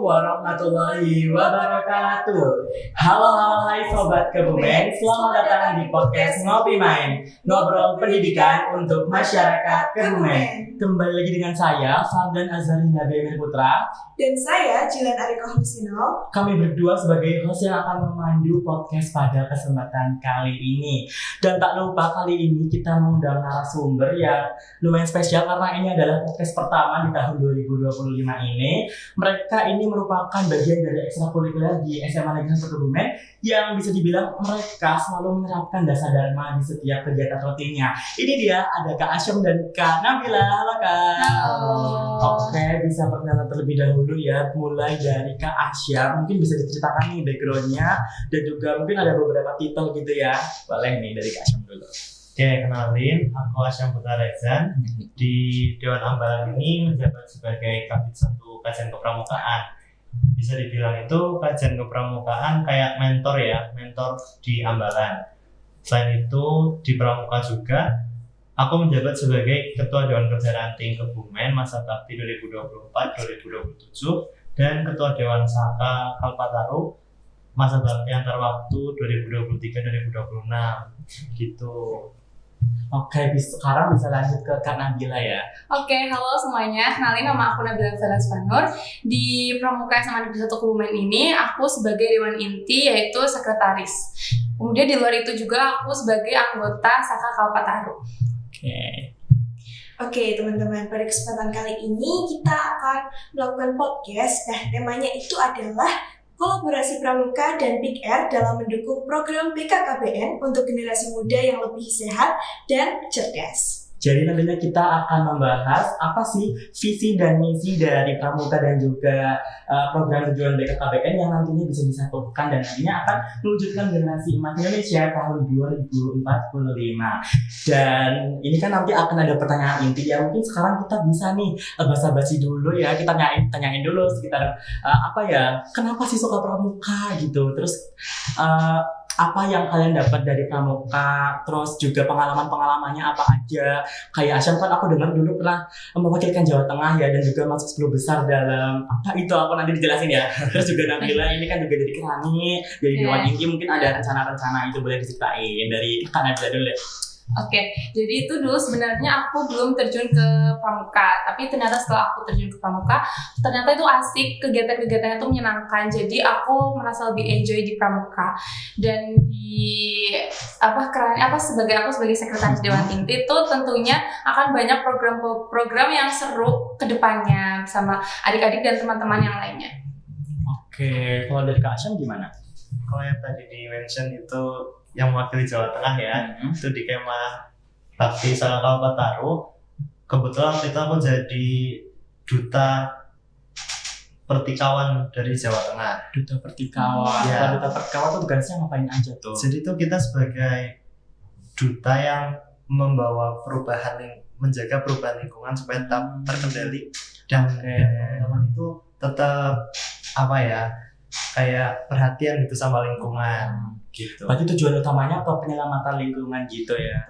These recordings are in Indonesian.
warahmatullahi wabarakatuh. Halo hai sobat Kebumen, selamat datang di podcast Ngopi Main, ngobrol pendidikan untuk masyarakat Kebumen. Kembali lagi dengan saya Fardan Azharina Bemir Putra dan saya Jilan Ariko Husino. Kami berdua sebagai host yang akan memandu podcast pada kesempatan kali ini. Dan tak lupa kali ini kita mengundang narasumber yang lumayan spesial karena ini adalah podcast pertama di tahun 2025 ini. Mereka ini merupakan bagian dari ekstrakurikuler di SMA Negeri 1 Kebumen yang bisa dibilang mereka selalu menerapkan dasar dharma di setiap kegiatan rutinnya. Ini dia, ada Kak Asyam dan Kak Nabila. Halo Kak. Halo. Oke, bisa perkenalan terlebih dahulu ya. Mulai dari Kak Asyam, mungkin bisa diceritakan nih backgroundnya dan juga mungkin ada beberapa titel gitu ya. Boleh nih dari Kak Asyam dulu. Oke, kenalin, aku Asyam Putra Rezan. Di Dewan Ambalan ini menjabat sebagai Kabid 1 Kajian Kepramukaan. Bisa dibilang itu kajian kepramukaan kayak mentor ya, mentor di Ambalan. Selain itu, di Pramuka juga, aku menjabat sebagai Ketua Dewan Kerja Ranting Kebumen masa bakti 2024-2027 dan Ketua Dewan Saka Kalpataru masa bakti antar waktu 2023-2026 gitu. Oke, sekarang bisa lanjut ke Kak Nabila ya. Oke, halo semuanya. Kenalin, nama aku Nabila Velas Fanur. Di Pramuka SMA Negeri 1 Kebumen ini, aku sebagai Dewan Inti, yaitu sekretaris. Kemudian di luar itu juga aku sebagai anggota Saka Kalpataru. Oke, teman-teman, pada kesempatan kali ini kita akan melakukan podcast. Nah, temanya itu adalah kolaborasi Pramuka dan Big Air dalam mendukung program BKKBN untuk generasi muda yang lebih sehat dan cerdas. Jadi nantinya kita akan membahas apa sih visi dan misi dari Pramuka dan juga program tujuan BKKBN yang nantinya bisa disatukan dan nantinya akan mewujudkan generasi emas Indonesia tahun 2045. Dan ini kan nanti akan ada pertanyaan inti ya, mungkin sekarang kita bisa nih basa-basi dulu ya, kita tanyain dulu sekitar apa ya, kenapa sih suka Pramuka gitu, terus apa yang kalian dapat dari Pramuka, terus juga pengalamannya apa aja. Kayak Asyam kan aku dengar dulu pernah mewakilkan Jawa Tengah ya, dan juga masuk 10 besar dalam apa itu, aku nanti dijelasin ya. Terus juga Nabila ini kan juga jadi Kerani, jadi Dewan Inti, mungkin ada rencana-rencana itu boleh diceritain dari Kak Nabila dulu ya. Oke, jadi itu dulu sebenarnya aku belum terjun ke Pramuka, tapi ternyata setelah aku terjun ke Pramuka, ternyata itu asik, kegiatan-kegiatannya itu menyenangkan. Jadi aku merasa lebih enjoy di Pramuka. Dan di sebagai sekretaris Dewan Inti itu tentunya akan banyak program-program yang seru ke depannya bersama adik-adik dan teman-teman yang lainnya. Oke, kalau dari Kak Asyam gimana? Kalau yang tadi di mention itu yang mewakili Jawa Tengah ya, itu di kemah bakti Saka Kalpataru. Kebetulan waktu itu aku jadi duta pertikawan dari Jawa Tengah. Duta pertikawan. Ya. Duta pertikawan itu tugasnya ngapain aja tuh? Jadi itu kita sebagai duta yang membawa menjaga perubahan lingkungan supaya tetap terkendali dan teman-teman itu tetap kayak perhatian gitu sama lingkungan gitu. Berarti tujuan utamanya ke penyelamatan lingkungan gitu ya.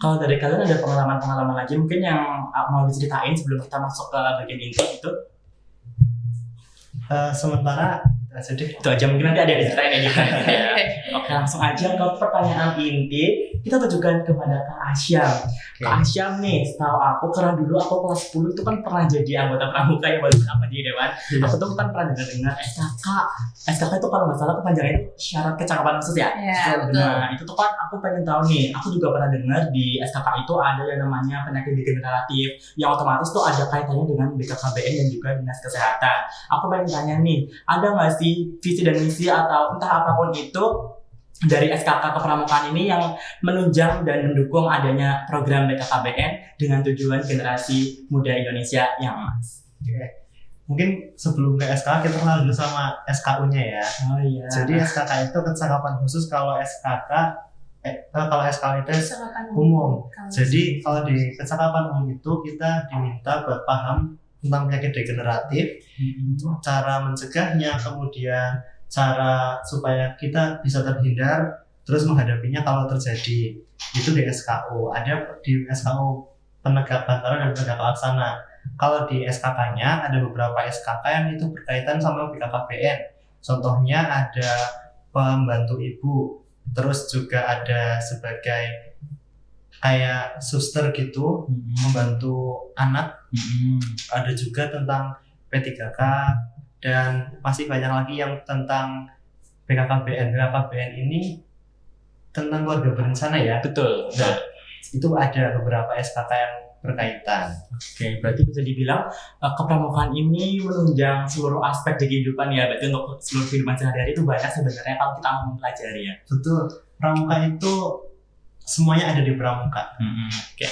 Kalau dari kalian ada pengalaman lagi mungkin yang mau diceritain sebelum kita masuk ke bagian inti itu? Sementara itu aja, mungkin nanti ada yang diceritain ya. Oke, langsung aja ke pertanyaan inti. Kita tujukan kepada Kak Asyam. Kak Asyam nih, setahu aku karena dulu aku kelas 10 itu kan pernah jadi anggota Pramuka ya, walaupun apa di Dewan. Aku tuh kan pernah dengar SKK. SKK itu kalau nggak salah kepanjangannya syarat kecakapan khusus ya. Nah, itu tuh kan aku pengen tahu nih. Aku juga pernah dengar di SKK itu ada yang namanya penyakit degeneratif, yang otomatis tuh ada kaitannya dengan BKKBN dan juga Dinas Kesehatan. Aku pengen tanya nih, ada nggak sih visi dan misi atau entah apapun itu dari SKK Kepramukaan ini yang menunjang dan mendukung adanya program BKKBN dengan tujuan generasi muda Indonesia yang emas? Mungkin sebelum ke SKK kita kenal dulu sama SKU-nya ya. Oh iya. Jadi SKK itu kecakapan khusus, kalau SKK itu umum. Jadi kalau di kecakapan umum itu kita diminta buat paham tentang penyakit degeneratif, cara mencegahnya, kemudian cara supaya kita bisa terhindar, terus menghadapinya kalau terjadi. Itu di SKU. Ada di SKU penegak bantara dan penegak laksana. Kalau di SKK-nya ada beberapa SKK yang itu berkaitan sama BKKBN. Contohnya ada pembantu ibu, terus juga ada sebagai kayak suster gitu, membantu anak. Ada juga tentang P3K dan masih banyak lagi yang tentang BKKBN. BKKBN ini tentang keluarga berencana ya. Betul. Nah, itu ada beberapa SKK yang berkaitan. Oke, berarti bisa dibilang kepramukaan ini menunjang seluruh aspek di kehidupan ya. Berarti untuk seluruh kehidupan sehari-hari itu banyak sebenarnya kalau kita mau mempelajari ya. Betul. Pramuka itu semuanya ada di pramuka. Oke.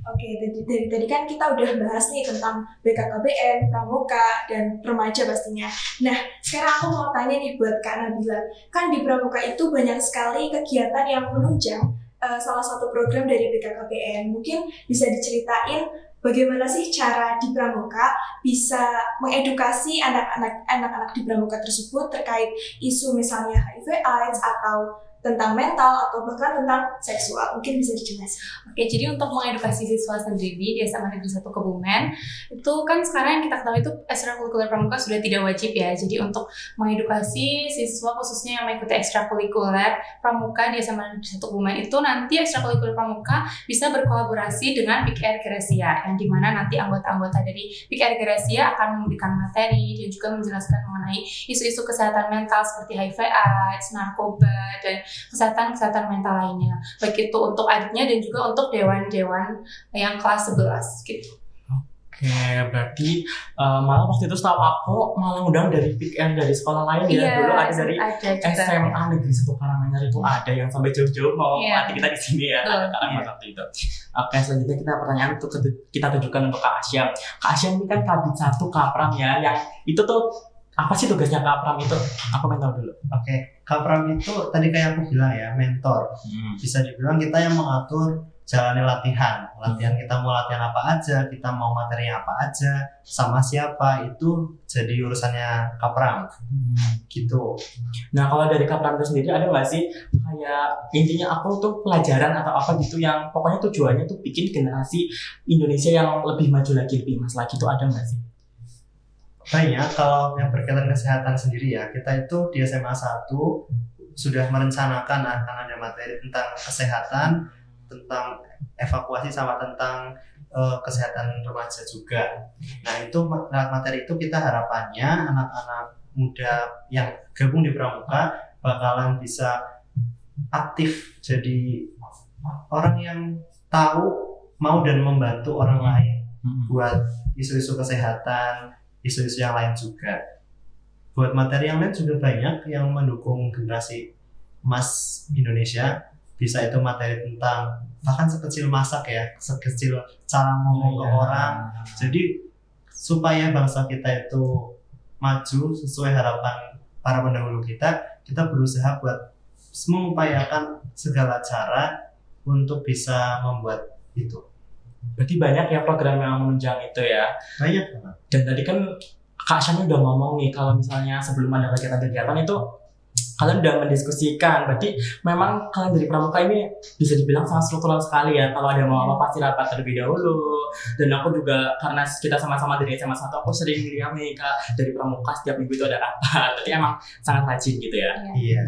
Oke, dari tadi kan kita udah bahas nih tentang BKKBN, Pramuka, dan remaja pastinya. Nah, sekarang aku mau tanya nih buat Kak Nabila. Kan di Pramuka itu banyak sekali kegiatan yang menunjang salah satu program dari BKKBN. Mungkin bisa diceritain bagaimana sih cara di Pramuka bisa mengedukasi anak-anak di Pramuka tersebut terkait isu misalnya HIV/AIDS atau tentang mental atau bahkan tentang seksual. Mungkin bisa dijelaskan. Oke, jadi untuk mengedukasi siswa sendiri di SMA Negeri 1 Kebumen, itu kan sekarang yang kita ketahui itu ekstrakurikuler pramuka sudah tidak wajib ya. Jadi untuk mengedukasi siswa khususnya yang mengikuti ekstrakurikuler pramuka di SMA Negeri 1 Kebumen itu nanti ekstrakurikuler pramuka bisa berkolaborasi dengan PIK Gracia, yang dimana nanti anggota-anggota dari PIK Gracia akan memberikan materi dan juga menjelaskan mengenai isu-isu kesehatan mental seperti HIV/AIDS, narkoba, dan kesehatan mental lainnya, baik itu untuk adiknya dan juga untuk dewan-dewan yang kelas 11 gitu. Oke, berarti malah waktu itu setahu aku malah undang dari PIK dari sekolah lain ya. Iya, Dulu ada dari juga. SMA Negeri 1 Karanganyar itu ada yang sampai jauh-jauh mau Iya. melatih kita di sini ya. Betul. Karanganyar waktu itu. Oke, selanjutnya kita pertanyaan untuk kita tujukan untuk Kak Asyam. Kak Asyam ini kan Kabid 1 Kapram ya, yang itu tuh apa sih tugasnya Kapram itu? Aku pengen tahu dulu. Oke, Kapram itu tadi kayak aku bilang ya, mentor. Bisa dibilang kita yang mengatur jalannya latihan. Latihan kita mau latihan apa aja, kita mau materinya apa aja, sama siapa, itu jadi urusannya Kapram. Gitu. Nah, kalau dari Kapram itu sendiri ada nggak sih kayak intinya aku tuh pelajaran atau apa gitu yang pokoknya tujuannya tuh bikin generasi Indonesia yang lebih maju lagi, lebih emas lagi, itu ada nggak sih? Banyak. Kalau yang berkaitan kesehatan sendiri ya, kita itu di SMA 1 sudah merencanakan akan ada materi tentang kesehatan, tentang evakuasi sama tentang kesehatan remaja juga. Nah, itu materi itu kita harapannya anak-anak muda yang gabung di Pramuka bakalan bisa aktif jadi orang yang tahu, mau dan membantu orang lain buat isu-isu kesehatan, isu-isu yang lain juga. Buat materi yang lain juga banyak yang mendukung generasi emas Indonesia. Bisa itu materi tentang bahkan sekecil masak ya, sekecil cara ngomong ke orang. Jadi supaya bangsa kita itu maju sesuai harapan para pendahulu kita berusaha buat mengupayakan segala cara untuk bisa membuat itu. Berarti banyak ya program yang menunjang itu ya. Banyak banget. Dan tadi kan Kak Syam udah ngomong nih kalau misalnya sebelum ada kegiatan-kegiatan itu kalian udah mendiskusikan. Berarti memang kalian dari Pramuka ini bisa dibilang sangat struktural sekali ya. Kalau ada mau apa pasti rapat terlebih dahulu. Dan aku juga karena kita sama-sama dari SMA 1, aku sering lihat nih Kak dari Pramuka setiap minggu itu ada apa. Berarti emang sangat rajin gitu ya. Iya.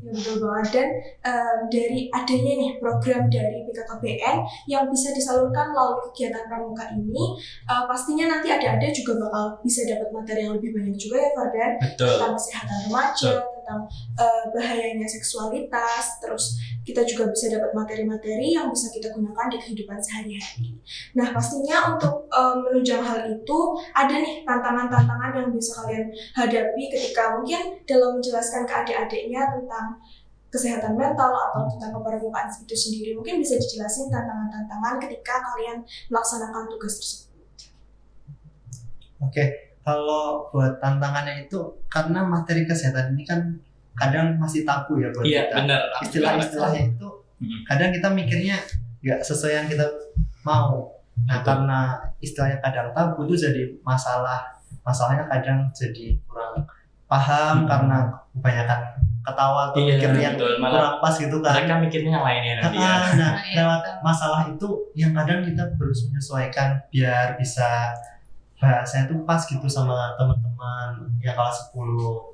Ya betul banget. Dan dari adanya nih program dari BKKBN yang bisa disalurkan melalui kegiatan pramuka ini, pastinya nanti adik-adik juga bakal bisa dapat materi yang lebih banyak juga ya Fardan, Betul. tentang kesehatan remaja, tentang bahayanya seksualitas, terus kita juga bisa dapat materi-materi yang bisa kita gunakan di kehidupan sehari-hari. Nah, pastinya untuk menunjang hal itu ada nih tantangan-tantangan yang bisa kalian hadapi ketika mungkin dalam menjelaskan ke adik-adiknya tentang kesehatan mental atau tentang kepramukaan itu sendiri. Mungkin bisa dijelasin tantangan-tantangan ketika kalian melaksanakan tugas tersebut. Oke, kalau buat tantangannya itu karena materi kesehatan ini kan kadang masih tabu ya buat Iya, kita. benar. Istilah-istilahnya itu kadang kita mikirnya nggak sesuai yang kita mau. Nah, karena istilahnya kadang tabu itu jadi masalahnya kadang jadi kurang paham karena kebanyakan ketawa atau Iya, mikir yang betul. Malah kurang pas gitu kan. mereka mikirnya yang lainnya nanti ya. Nah, Iya, lewat betul. masalah itu yang kadang kita harus menyesuaikan biar bisa bahasanya tuh pas gitu sama teman-teman yang kelas 10.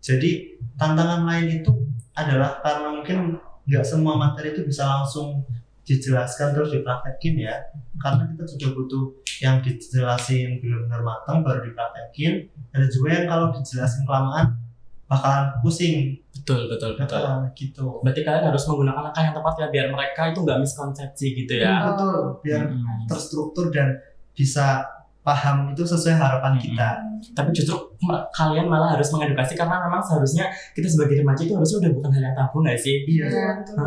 Jadi tantangan lain itu adalah karena mungkin nggak semua materi itu bisa langsung dijelaskan terus dipraktekin ya, karena kita juga butuh yang dijelasin benar-benar matang baru dipraktekin. Ada juga yang kalau dijelasin kelamaan bakalan pusing. Betul. Gitu. Berarti kalian harus menggunakan langkah yang tepat ya biar mereka itu nggak miskonsepsi gitu ya. Betul, biar Mm-mm. terstruktur dan bisa paham itu sesuai harapan kita. Tapi justru kalian malah harus mengedukasi karena memang seharusnya kita sebagai remaja itu harusnya udah bukan hal yang tabu nggak sih? Iya. Betul.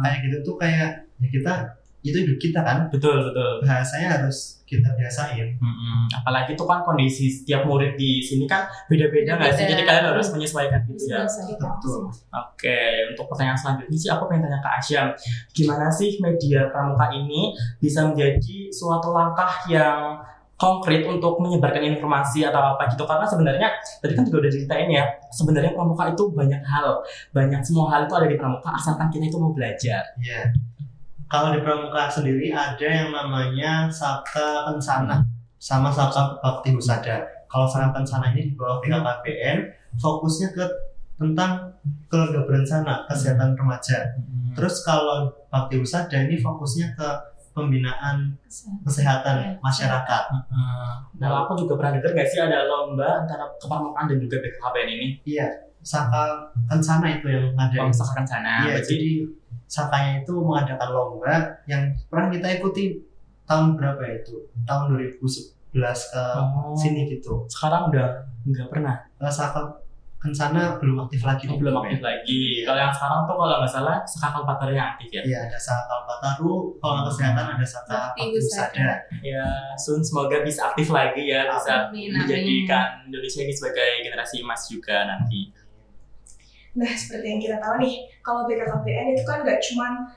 Kayak gitu tuh kayak ya kita itu hidup kita kan, Betul. bahasanya harus kita biasain. Apalagi itu kan kondisi setiap murid di sini kan beda-beda nggak sih? Beda. Jadi kalian harus menyesuaikan gitu ya. Betul. Oke, untuk pertanyaan selanjutnya sih aku pengen tanya ke Asyam, gimana sih media pramuka ini bisa menjadi suatu langkah yang konkret untuk menyebarkan informasi atau apa gitu, karena sebenarnya tadi kan juga udah ceritain ya, sebenarnya pramuka itu banyak semua hal itu ada di pramuka asalkan kita itu mau belajar. Iya. Kalau di pramuka sendiri ada yang namanya Saka Kencana sama Saka Bakti Husada. Kalau Saka Kencana ini di bawah BKKBN, fokusnya ke tentang keluarga berencana, kesehatan remaja. Terus kalau Bakti Husada ini fokusnya ke pembinaan kesehatan masyarakat. Nah, aku juga pernah dengar nggak sih ada lomba antara kepramukaan dan juga BKKBN ini? Iya, Saka Kencana itu yang ada. Misalkan sana, Iya, berarti jadi Sakanya itu mengadakan lomba yang pernah kita ikuti tahun berapa ya itu? Tahun 2011 ke sini gitu. sekarang udah nggak pernah. Saka Kencana belum aktif lagi di Belum BKKBN. aktif lagi. Kalau yang sekarang tuh kalau nggak salah Saka Kalpataru yang aktif ya. Iya, ada Saka Kalpataru, kalau kesehatan ada Saka Bakti Bakti Husada. Ya, Sun semoga bisa aktif lagi ya, bisa Amin, menjadikan Indonesia ini sebagai generasi emas juga nanti. Nah, seperti yang kita tahu nih, kalau BKKBN itu kan nggak cuma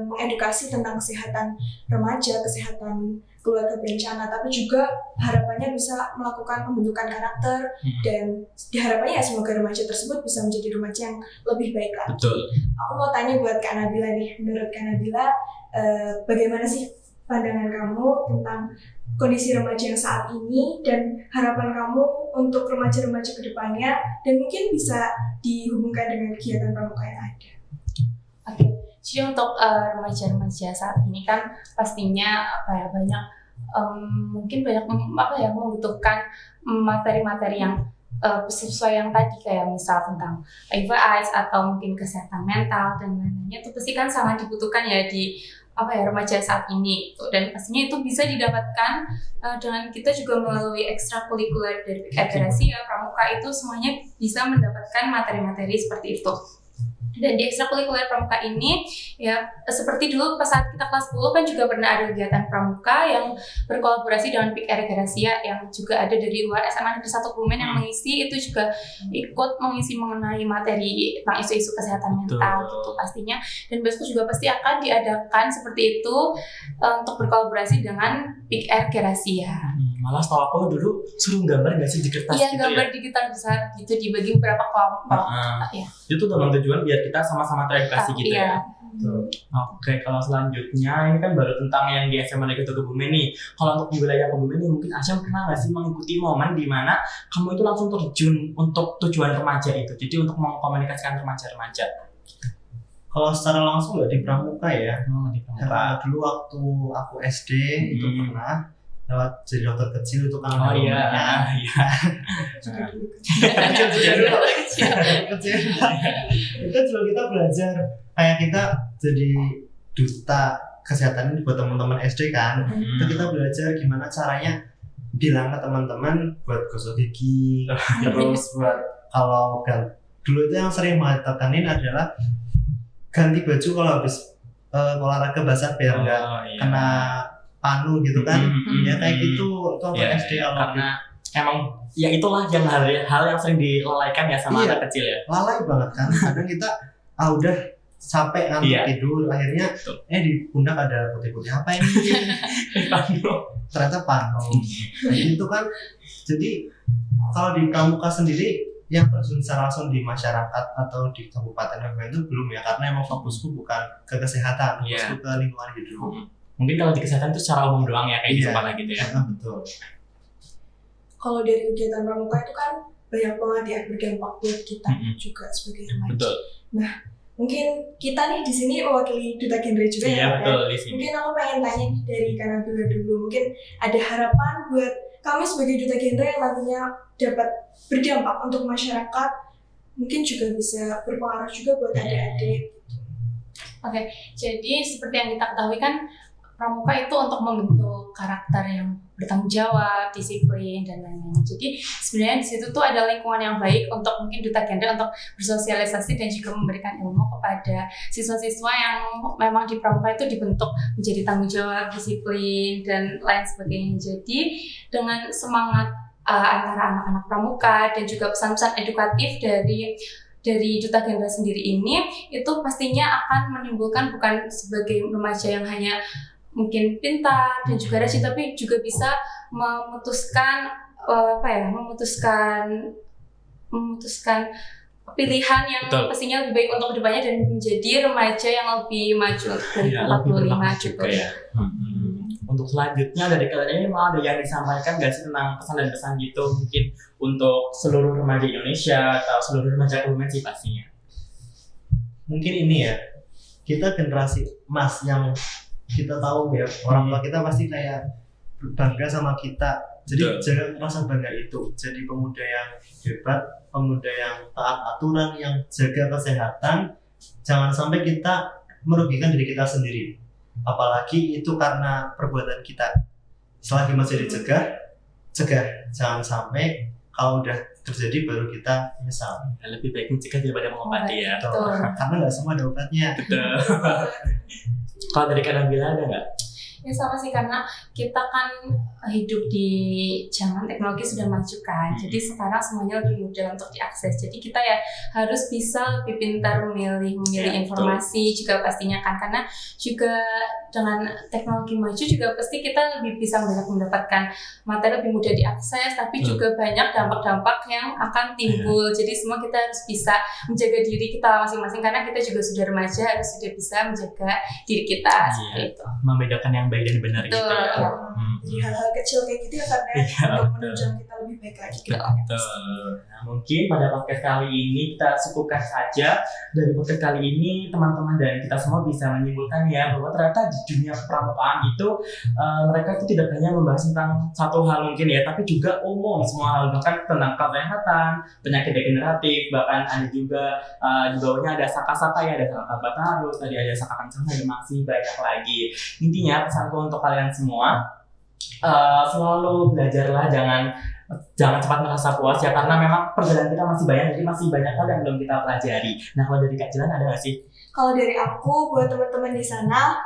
mengedukasi tentang kesehatan remaja, kesehatan keluarga berencana, tapi juga harapannya bisa melakukan pembentukan karakter dan harapannya ya semoga remaja tersebut bisa menjadi remaja yang lebih baik lagi. Betul. Aku mau tanya buat Kak Nabila nih, menurut Kak Nabila, bagaimana sih pandangan kamu tentang kondisi remaja yang saat ini dan harapan kamu untuk remaja-remaja ke depannya dan mungkin bisa dihubungkan dengan kegiatan pramuka yang ada. Oke, jadi untuk remaja-remaja saat ini kan pastinya banyak mungkin banyak membutuhkan materi-materi yang sesuai yang tadi kayak misal tentang HIV/AIDS atau mungkin kesehatan mental dan lain-lainnya itu pasti kan sangat dibutuhkan ya di remaja saat ini gitu. Dan pastinya itu bisa didapatkan dengan kita juga melalui ekstrakurikuler dari Gracia, pramuka itu semuanya bisa mendapatkan materi-materi seperti itu. Dan di ekstrakurikuler pramuka ini ya seperti dulu pas saat kita kelas 10 kan juga pernah ada kegiatan pramuka yang berkolaborasi dengan PIK Gracia yang juga ada dari luar SMA Negeri 1 Kebumen yang mengisi, itu juga ikut mengisi mengenai materi tentang isu-isu kesehatan mental gitu pastinya. Dan besok juga pasti akan diadakan seperti itu untuk berkolaborasi dengan PIK Gracia. Malah setahu aku dulu suruh gambar nggak sih di kertas Iya, gitu gambar ya? di kertas besar gitu dibagi beberapa kelompok. Ya. Itu dengan tujuan biar kita sama-sama teredukasi gitu Iya. ya. Oke, kalau selanjutnya ini kan baru tentang yang di SMA Negeri 1 Kebumen nih. Kalau untuk di wilayah Kebumen nih mungkin Asyam pernah nggak sih mengikuti momen di mana kamu itu langsung terjun untuk tujuan remaja itu? Jadi untuk mengkomunikasikan remaja-remaja. Kalau secara langsung nggak di pramuka ya. Di pramuka. Dulu waktu aku SD itu pernah lewat jadi dokter kecil itu kan Oh ada iya, lombanya. iya. Kecil. Itu juga kita belajar kayak kita jadi duta kesehatan ini buat teman-teman SD kan. Itu kita belajar gimana caranya bilang ke teman-teman buat gosok gigi, terus buat kalau dulu itu yang sering banget tekanin adalah ganti baju kalau habis olahraga basah biar nggak kena panu gitu kan. Ya kayak gitu itu waktu SD awal. Karena emang ya itulah yang hal yang sering dilalaikan ya sama Iya. anak kecil ya. Lalai banget kan. Kadang kita udah capek ngantuk Iya. tidur, akhirnya Betul. di pundak ada putih-putih apa ini? Ternyata panu. Nah, itu kan. Jadi kalau di pramuka sendiri yang terjun secara langsung di masyarakat atau di kabupaten kabupaten itu belum ya, karena emang fokusku bukan ke kesehatan, fokusku ke lingkungan hidup. Mungkin kalau di kesehatan itu secara umum doang ya, kayak di sekolah gitu ya. Betul. Kalau dari kegiatan pramuka itu kan banyak banget ya berdampak buat kita juga sebagai remaja. Betul. Nah, mungkin kita nih di sini mewakili Duta Genre juga Iya, ya. betul di sini. Mungkin aku pengen tanya nih dari Kak Nabila dulu. Mungkin ada harapan buat kami sebagai Duta Genre yang nantinya dapat berdampak untuk masyarakat. Mungkin juga bisa berpengaruh juga buat adik-adik. Oke, jadi seperti yang kita ketahui kan pramuka itu untuk membentuk karakter yang bertanggung jawab, disiplin, dan lain-lain. Jadi sebenarnya di situ tuh ada lingkungan yang baik untuk mungkin Duta Genre untuk bersosialisasi dan juga memberikan ilmu kepada siswa-siswa yang memang di pramuka itu dibentuk menjadi tanggung jawab, disiplin, dan lain sebagainya. Jadi dengan semangat antara anak-anak pramuka dan juga pesan-pesan edukatif dari Duta Genre sendiri ini, itu pastinya akan menimbulkan bukan sebagai remaja yang hanya mungkin pintar dan juga rajin, tapi juga bisa memutuskan pilihan yang pastinya lebih baik untuk kedepannya dan menjadi remaja yang lebih maju dari 45 juga ya. Untuk selanjutnya dari kalian ini mau ada yang disampaikan nggak sih tentang pesan dan pesan gitu mungkin untuk seluruh remaja Indonesia atau seluruh remaja umum sih pastinya? Mungkin ini ya, kita generasi emas yang kita tahu ya, orang tua kita pasti kayak bangga sama kita. Jadi jangan merasa bangga itu. Jadi pemuda yang hebat, pemuda yang taat aturan, yang jaga kesehatan. Jangan sampai kita merugikan diri kita sendiri. Apalagi itu karena perbuatan kita. Selagi masih dicegah, cegah. Jangan sampai kalau udah terjadi baru kita menyesal. Lebih baik mencegah daripada mengobati ya. Betul. Karena nggak semua ada obatnya. Betul. Kalau dari Kak Nabila ada nggak? Ya sama sih, karena kita kan hidup di zaman teknologi sudah maju kan, jadi sekarang semuanya lebih mudah untuk diakses. Jadi kita ya harus bisa lebih pintar memilih informasi juga pastinya kan, karena juga dengan teknologi maju juga pasti kita lebih bisa mendapatkan materi lebih mudah diakses, tapi juga banyak dampak-dampak yang akan timbul. Jadi semua kita harus bisa menjaga diri kita masing-masing, karena kita juga sudah remaja, harus sudah bisa menjaga diri kita seperti itu. Membedakan yang baik dan benar gitu ya. Jadi hal-hal kecil kayak gitu ya karena untuk menunjang kita lebih baik lagi ke depan. Nah, mungkin pada podcast kali ini kita cukupkan saja. Dari podcast kali ini teman-teman dan kita semua bisa menyimpulkan ya bahwa ternyata di dunia pramukaan itu mereka itu tidak hanya membahas tentang satu hal mungkin ya, tapi juga umum semua hal, bahkan tentang kesehatan, penyakit degeneratif, bahkan ada juga di bawahnya ada saka-saka ya, ada saka batarus, tadi ada saka kencana dan masih banyak lagi. Intinya pesanku untuk kalian semua, selalu belajarlah, jangan cepat merasa puas ya, karena memang perjalanan kita masih banyak, jadi masih banyak hal yang belum kita pelajari. Nah, kalau dari Kak Jilan ada nggak sih? Kalau dari aku buat teman-teman di sana,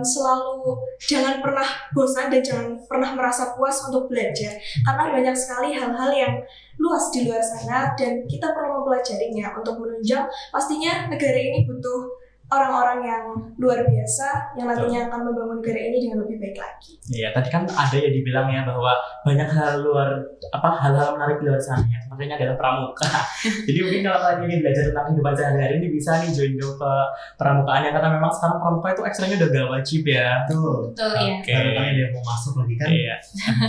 selalu jangan pernah bosan dan jangan pernah merasa puas untuk belajar, karena banyak sekali hal-hal yang luas di luar sana dan kita perlu mempelajarinya untuk menunjang. Pastinya negara ini butuh orang-orang yang luar biasa yang nantinya akan membangun negara ini dengan lebih baik lagi. Iya, tadi kan ada ya dibilang ya bahwa banyak hal-hal menarik di luar sana ya, makanya adalah pramuka. Jadi mungkin kalau kalian ingin belajar tentang kehidupan sehari-hari ini bisa nih join ke pramukaannya, karena memang sekarang pramuka itu ekstranya udah gak wajib ya. Betul ya. Oke. Karena dia mau masuk lagi kan. Iya.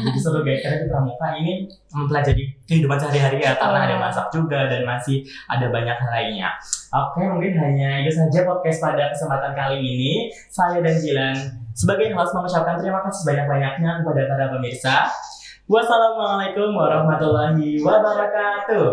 Jadi seru guys, karena di pramuka ini mempelajari kehidupan sehari-hari ya, karena ada masak juga dan masih ada banyak hal lainnya. Oke, mungkin hanya itu saja podcast pada kesempatan kali ini. Saya dan Jilan sebagai host mengucapkan terima kasih banyak-banyaknya kepada para pemirsa. Wassalamualaikum warahmatullahi wabarakatuh.